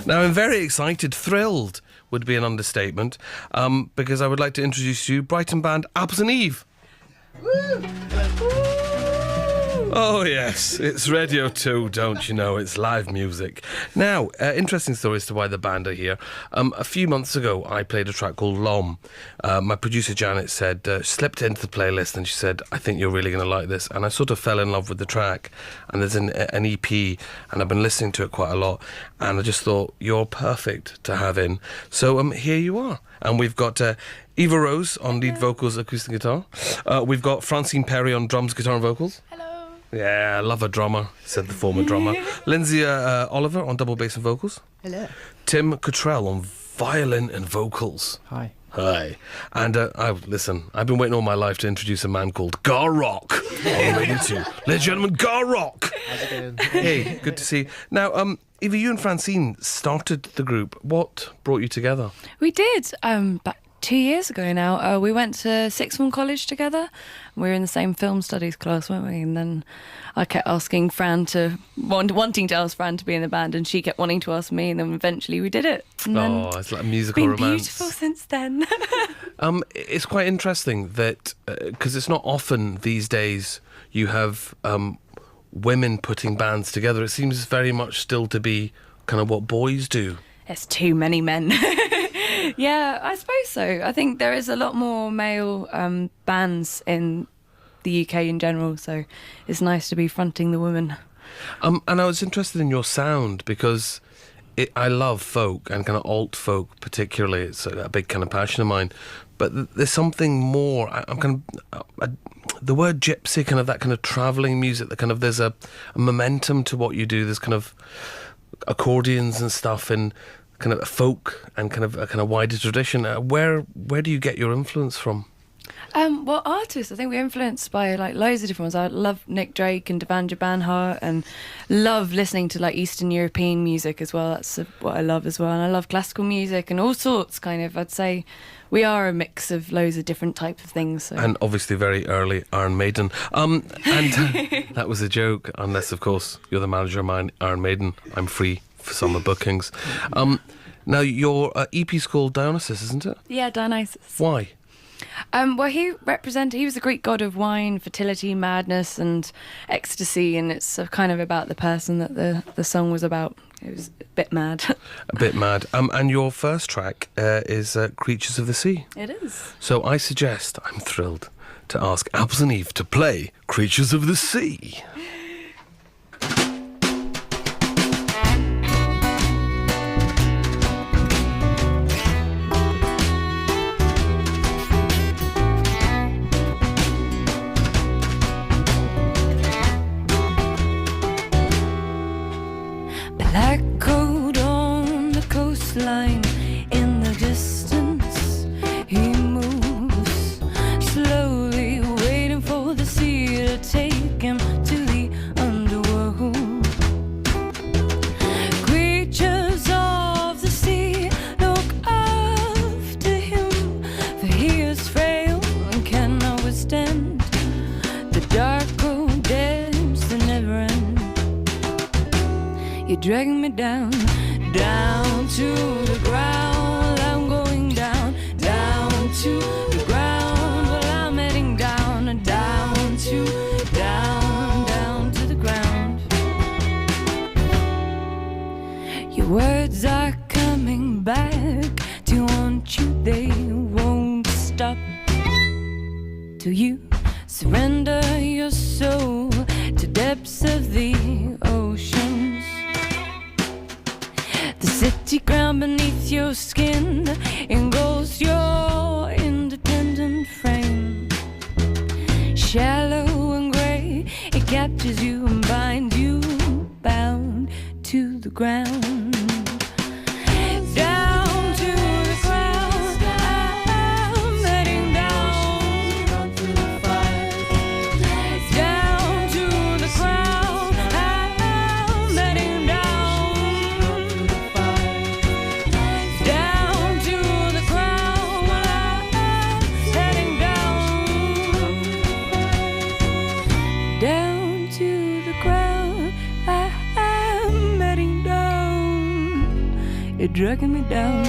Now, I'm very excited, thrilled would be an understatement, because I would like to introduce you, Brighton band Apples and Eve. Woo! Oh yes, it's Radio 2, don't you know, it's live music. Now, interesting story as to why the band are here. A few months ago I played a track called Lom. My producer Janet said, slipped into the playlist and she said, I think you're really going to like this. And I sort of fell in love with the track, and there's an EP and I've been listening to it quite a lot, and I just thought, you're perfect to have in. So here you are. And we've got Eva Rose on lead vocals, acoustic guitar. We've got Francine Perry on drums, guitar and vocals. Hello. Yeah, I love a drummer, said the former drummer. Lindsay Oliver on double bass and vocals. Hello. Tim Cottrell on violin and vocals. Hi. Hi. And listen, I've been waiting all my life to introduce a man called Gar Rock on Radio 2. Ladies and gentlemen, Gar Rock. How's it going? Hey, good to see you. Now, Eva, you and Francine started the group. What brought you together? We did. Back 2 years ago now. We went to Sixth Form College together. We were in the same film studies class, weren't we? And then I kept asking Fran wanting to ask Fran to be in the band, and she kept wanting to ask me, and then eventually we did it. And Oh, it's like a musical been romance. beautiful since then. It's quite interesting that, because it's not often these days you have women putting bands together. It seems very much still to be kind of what boys do. There's too many men. Yeah, I suppose so. I think there is a lot more male bands in the UK in general, so it's nice to be fronting the women. And I was interested in your sound because I love folk and kind of alt folk particularly. It's a big kind of passion of mine. But there's something more. I'm kind of the word gypsy, kind of that kind of travelling music. That kind of there's a momentum to what you do. There's kind of accordions and stuff and kind of folk and kind of wider tradition. Where do you get your influence from? Well, artists, I think we're influenced by like loads of different ones. I love Nick Drake and Devandra Banhart, and love listening to like Eastern European music as well. That's what I love as well. And I love classical music and all sorts, kind of. I'd say we are a mix of loads of different types of things. So. And obviously very early Iron Maiden. And that was a joke, unless of course you're the manager of my Iron Maiden. I'm free for summer bookings. Now your EP's called Dionysus, isn't it? Yeah, Dionysus. Why? Well, he was the Greek god of wine, fertility, madness and ecstasy, and it's kind of about the person that the song was about. It was a bit mad. A bit mad. And your first track is Creatures of the Sea. It is. So I suggest, I'm thrilled, to ask Apples and Eve to play Creatures of the Sea. Black coat on the coastline, in the distance he moves slowly, waiting for the sea to take him to the underworld. Creatures of the sea look after him, for he is frail and cannot withstand the dark cold depths that never end. You're dragging me down, down to the ground. I'm going down, down to the ground. Well, I'm heading down, down to the ground. Your words are coming back to haunt you. They won't stop till you surrender your soul to depths of the oceans. The city ground beneath your skin engulfs your independent frame. Shallow and grey, it captures you and binds you, bound to the ground. Down to the ground, I'm heading down. Down to the ground, I'm heading down. Down to the ground, I'm heading down. Down to the ground, I'm heading down. you're dragging me down.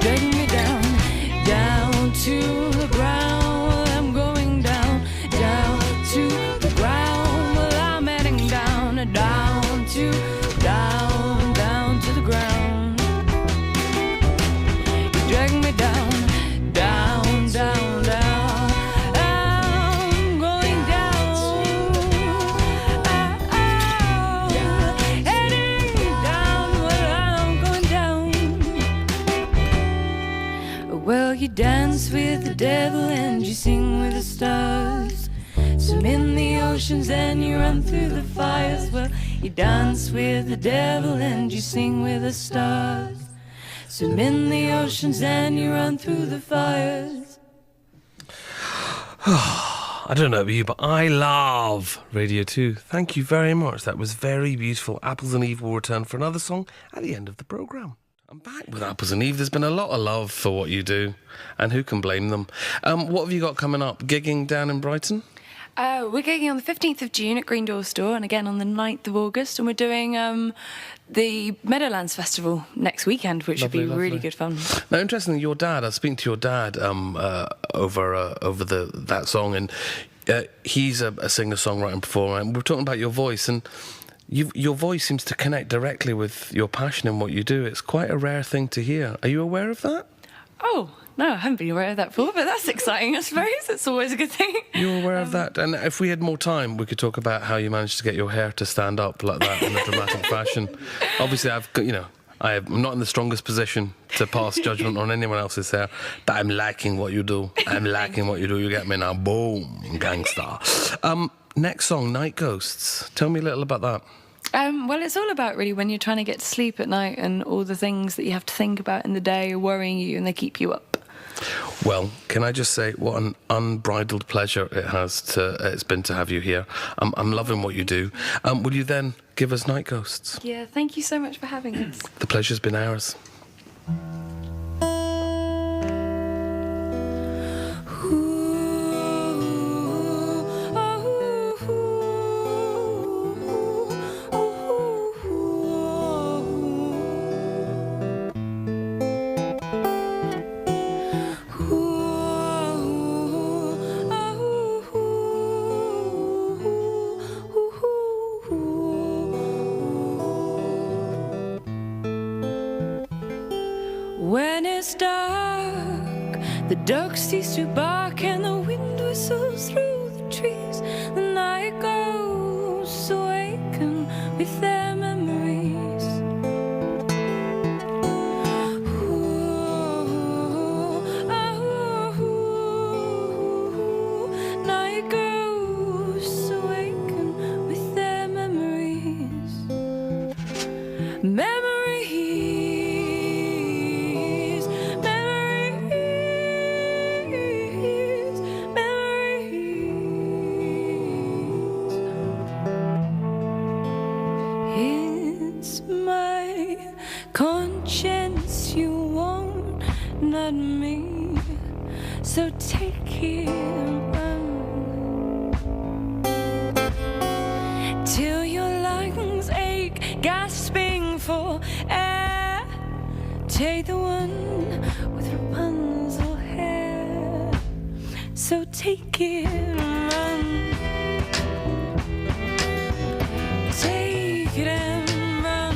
Dragging me down, down to the ground. Well, I'm going down, down to the ground. Well, I'm heading down, down to the ground. You're dragging me down, down, down, down. I'm going down, heading down. Well, I'm going down. Well, you dance with the devil and you sing with the stars. Swim in the oceans and you run through the fires. Well, you dance with the devil and you sing with the stars. Swim in the oceans and you run through the fires. I don't know about you, but I love Radio 2. Thank you very much. That was very beautiful. Apples and Eve will return for another song at the end of the programme. I'm back with Apples and Eve. There's been a lot of love for what you do, and who can blame them? What have you got coming up? Gigging down in Brighton? We're gigging on the 15th of June at Green Door Store and again on the 9th of August. And we're doing the Meadowlands Festival next weekend, which Lovely, would be really lovely. good fun. Now, interestingly, your dad, I was speaking to your dad over that song, and he's a singer-songwriter performer, and we were talking about your voice, and your voice seems to connect directly with your passion in what you do. It's quite a rare thing to hear. Are you aware of that? Oh, no, I haven't been aware of that before, but that's exciting, I suppose. It's always a good thing. You're aware of that? And if we had more time, we could talk about how you managed to get your hair to stand up like that in a dramatic fashion. Obviously, I'm not in the strongest position to pass judgment on anyone else's hair, but I'm liking what you do. I'm liking what you do. You get me now. Boom, gangster. Next song, Night Ghosts. Tell me a little about that. Well, it's all about really when you're trying to get to sleep at night and all the things that you have to think about in the day are worrying you and they keep you up. Well, can I just say what an unbridled pleasure it's been to have you here. I'm loving what you do. Will you then give us Night Ghosts? Yeah, thank you so much for having us. The pleasure's been ours. When it's dark, the dog ceases to bark and the wind whistles through the trees. The night ghosts awaken with their memories. Night ghosts awaken with their memories. Memories. It's my conscience you won't, not me. So take it and run till your lungs ache, gasping for air. Take the one with Rapunzel hair. So take it and run. Take it and run.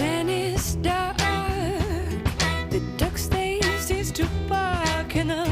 When it's dark, the ducks they cease to bark and the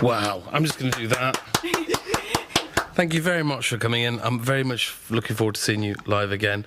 Wow, I'm just going to do that. Thank you very much for coming in. I'm very much looking forward to seeing you live again.